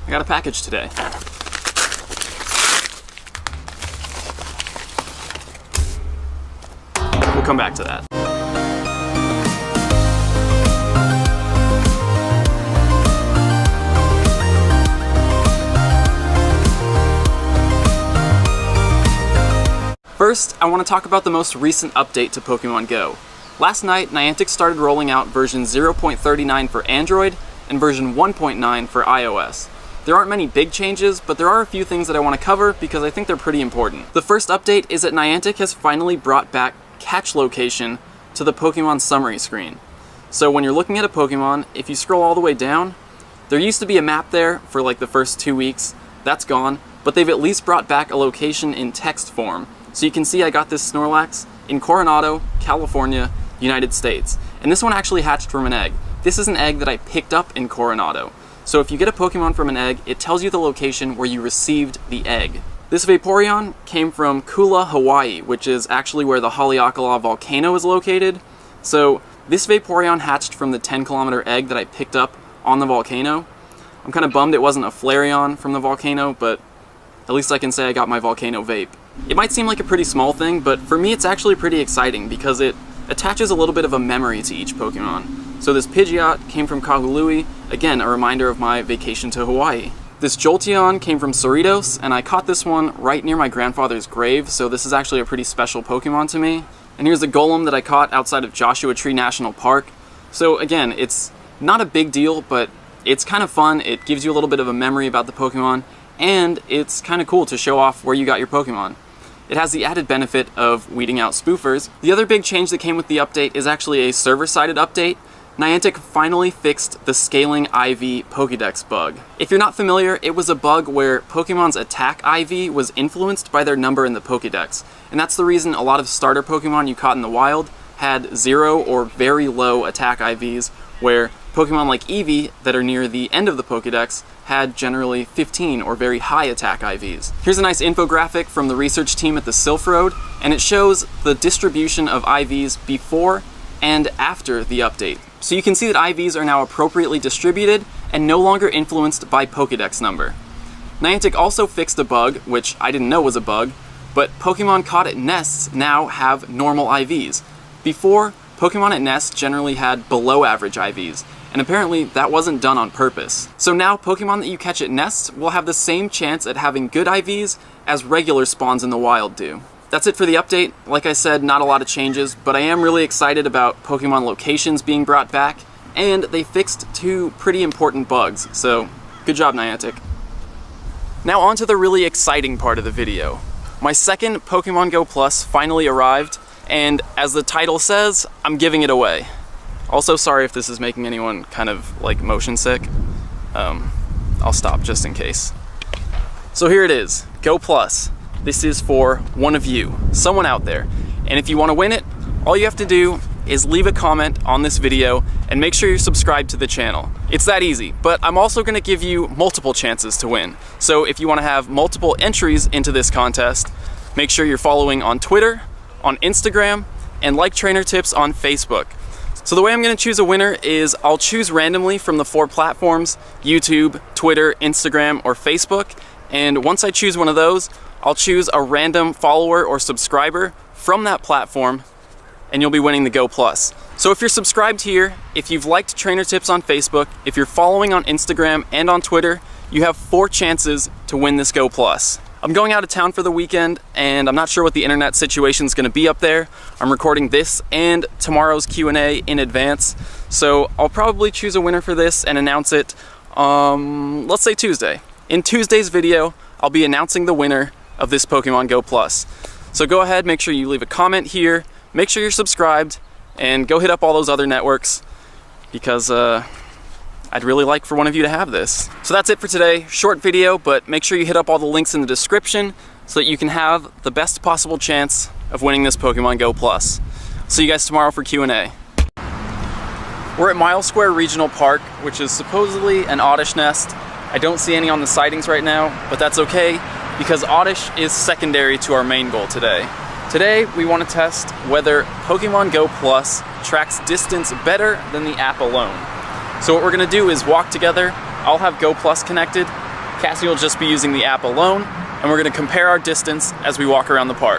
I got a package today. We'll come back to that. First, I want to talk about the most recent update to Pokemon Go. Last night, Niantic started rolling out version 0.39 for Android and version 1.9 for iOS. There aren't many big changes, but there are a few things that I want to cover because I think they're pretty important. The first update is that Niantic has finally brought back catch location to the Pokemon summary screen. So when you're looking at a Pokemon, if you scroll all the way down, there used to be a map there for like the first 2 weeks. That's gone, but they've at least brought back a location in text form. So you can see I got this Snorlax in Coronado, California, United States. And this one actually hatched from an egg. This is an egg that I picked up in Coronado. So if you get a Pokemon from an egg, it tells you the location where you received the egg. This Vaporeon came from Kula, Hawaii, which is actually where the Haleakala volcano is located. So this Vaporeon hatched from the 10-kilometer egg that I picked up on the volcano. I'm kind of bummed it wasn't a Flareon from the volcano, but at least I can say I got my volcano vape. It might seem like a pretty small thing, but for me it's actually pretty exciting because it attaches a little bit of a memory to each Pokemon. So this Pidgeot came from Kahului, again a reminder of my vacation to Hawaii. This Jolteon came from Cerritos, and I caught this one right near my grandfather's grave, so this is actually a pretty special Pokemon to me. And here's a Golem that I caught outside of Joshua Tree National Park. So again, it's not a big deal, but it's kind of fun. It gives you a little bit of a memory about the Pokemon, and it's kind of cool to show off where you got your Pokemon. It has the added benefit of weeding out spoofers. The other big change that came with the update is actually a server-sided update. Niantic finally fixed the scaling IV Pokédex bug. If you're not familiar, it was a bug where Pokemon's attack IV was influenced by their number in the Pokédex. And that's the reason a lot of starter Pokemon you caught in the wild had 0 or very low attack IVs, where Pokemon like Eevee that are near the end of the Pokédex had generally 15 or very high attack IVs. Here's a nice infographic from the research team at the Sylph Road, and it shows the distribution of IVs before and after the update. So you can see that IVs are now appropriately distributed and no longer influenced by Pokédex number. Niantic also fixed a bug, which I didn't know was a bug, but Pokemon caught at nests now have normal IVs. Before, Pokemon at nests generally had below average IVs, and apparently that wasn't done on purpose. So now Pokemon that you catch at nests will have the same chance at having good IVs as regular spawns in the wild do. That's it for the update. Like I said, not a lot of changes, but I am really excited about Pokemon locations being brought back, and they fixed 2 pretty important bugs, so good job, Niantic. Now on to the really exciting part of the video. My second Pokemon GO Plus finally arrived, and as the title says, I'm giving it away. Also, sorry if this is making anyone kind of like motion sick. I'll stop just in case. So here it is, GO Plus. This is for one of you, someone out there. And if you want to win it, all you have to do is leave a comment on this video and make sure you're subscribed to the channel. It's that easy, but I'm also going to give you multiple chances to win. So if you want to have multiple entries into this contest, make sure you're following on Twitter, on Instagram, and like Trainer Tips on Facebook. So the way I'm going to choose a winner is I'll choose randomly from the 4 platforms, YouTube, Twitter, Instagram, or Facebook. And once I choose one of those, I'll choose a random follower or subscriber from that platform, and you'll be winning the GO Plus. So if you're subscribed here, if you've liked Trainer Tips on Facebook, if you're following on Instagram and on Twitter, you have 4 chances to win this GO Plus. I'm going out of town for the weekend, and I'm not sure what the internet situation is going to be up there. I'm recording this and tomorrow's Q&A in advance, so I'll probably choose a winner for this and announce it, let's say Tuesday. In Tuesday's video, I'll be announcing the winner of this Pokemon GO Plus. So go ahead, make sure you leave a comment here, make sure you're subscribed, and go hit up all those other networks, because I'd really like for one of you to have this. So that's it for today. Short video, but make sure you hit up all the links in the description so that you can have the best possible chance of winning this Pokemon GO Plus. See you guys tomorrow for Q&A. We're at Mile Square Regional Park, which is supposedly an Oddish nest. I don't see any on the sightings right now, but that's okay, because Oddish is secondary to our main goal today. Today, we want to test whether Pokemon GO Plus tracks distance better than the app alone. So what we're going to do is walk together. I'll have GO Plus connected, Cassie will just be using the app alone, and we're going to compare our distance as we walk around the park.